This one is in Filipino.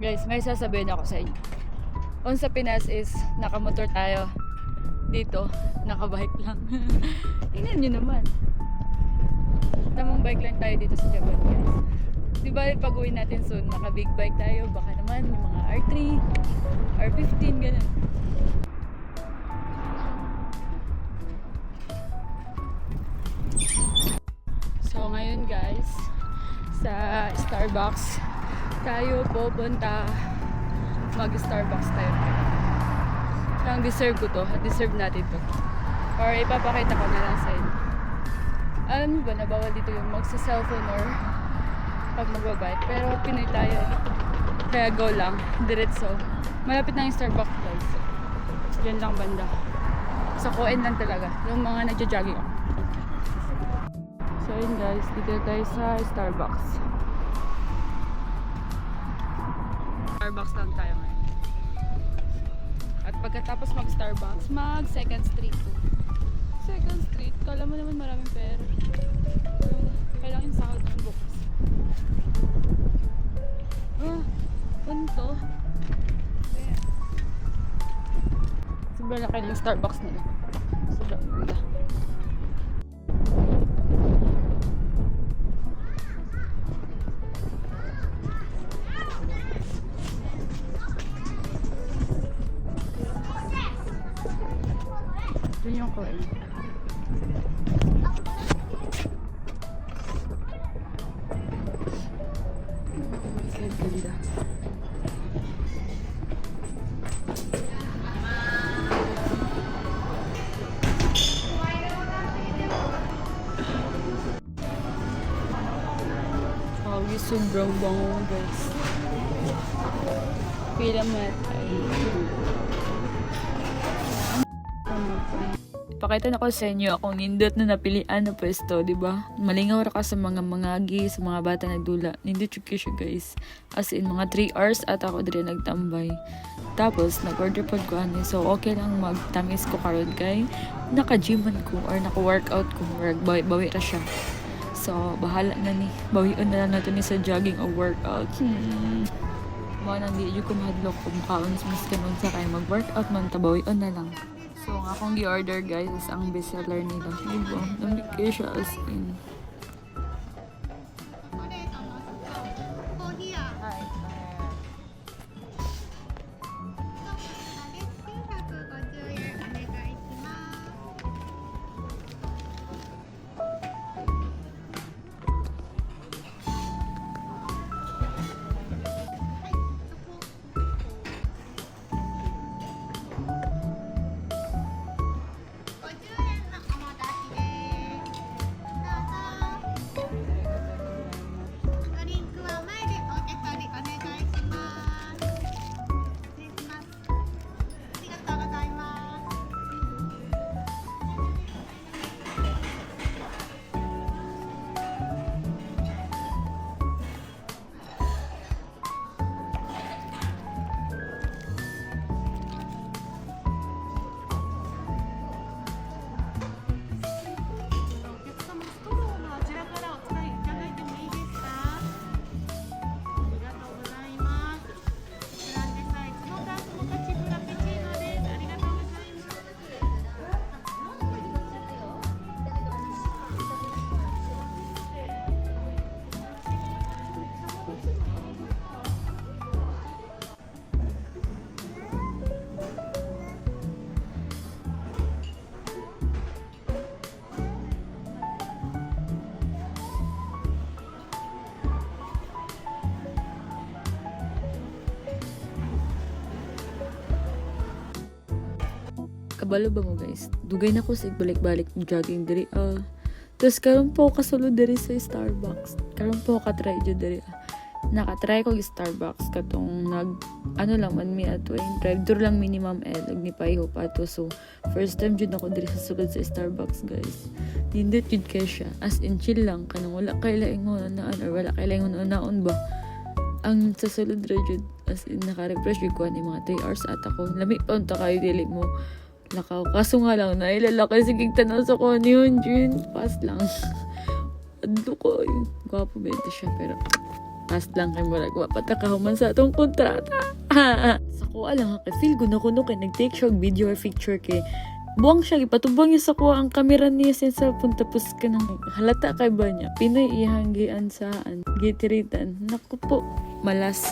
Guys, may sasabihin ako sa inyo. Kung sa Pinas is nakamotor tayo, dito nakabike lang. Tingnan nyo naman. Tamang bike lang tayo dito sa Japan, guys. Di ba pag uwi natin soon, naka big bike tayo, baka naman yung mga R3, R15, ganun. So ngayon guys, sa Starbucks tayo pupunta. Mag-Starbucks tayo. Ang deserve ko to, at deserve natin to. Or ipapakita ko na lang sa inyo. Alam niyo ba na bawal dito yung magsa-cellphone or pag magbabike? Pero Pinoy tayo. Kaya go lang, diretso. Malapit na yung Starbucks guys. Diyan lang banda. Sa Koen lang talaga. Yung mga nagja-jogging ako. So yun guys, dito tayo sa Starbucks. Starbucks lang tayo ngayon. At pagkatapos mag-Starbucks, mag-Second Street. Second Street, kala mo naman maraming pera. Kailangan yung sahod ng bukas. Punto. Ayan. Sobrang laki ng Starbucks nila. Sobrang ganda. Ito yung Koen. Ganda. Sabi sobrang bango guys. Pila mo tayo. Pakita na ko sa inyo akong nindot na napilian na pwesto, di ba? Malingaw ra ka sa mga mangagi, sa mga bata nagdula. Nindot yung siya guys. As in, mga 3 hours at ako din nagtambay. Tapos, nag-order po ko ano. So, okay lang magtamis ko karon kay naka-gyman ko or naka-workout ko. Or bawi ra siya. So, bahala na ni. Bawion na lang nato ni sa jogging o workout. Mga nandi, yung kumahadlok kung kaon sa mas kanon sa kaya mag-workout man, tabawion na lang. So, ang akong gi-order guys is ang bestseller nila. Diba? Namikay siya as in. Kabalo ba mo guys? Dugay na ko sa balik-balik jogging diri. Tapos karon po kasulod diri sa Starbucks. Karon po ka-try jud diri. Naka-try ko yung Starbucks katong ano lang man mi ato yung drive-thru lang minimum nagnipay ho pa to. So first time jud ako diri sa sulod sa Starbucks guys. Nindot jud kay siya. As in chill lang kanang wala kay laingon na or wala kay laingon naon ba. Ang sa sulod ra jud as in naka-refresh jud ko ani mga 3 hours at ako. Lami pa unta kay dili mo lakaw. Kaso nga lang na ilalaki sige tanaw sa ko ni Jun. Pas lang. Adlo ko. Gwapo bente siya pero Pas lang kay murag mapatakahuman sa atong kontrata. Sa ko alang kay feel ko na kuno kay nag-take siya og video or picture kay buwang siya ipatubang niya sa ko ang kamera niya sa cellphone tapos kanang halata kay ba niya Pinoy ihanggian saan gitiritan. Naku po, malas.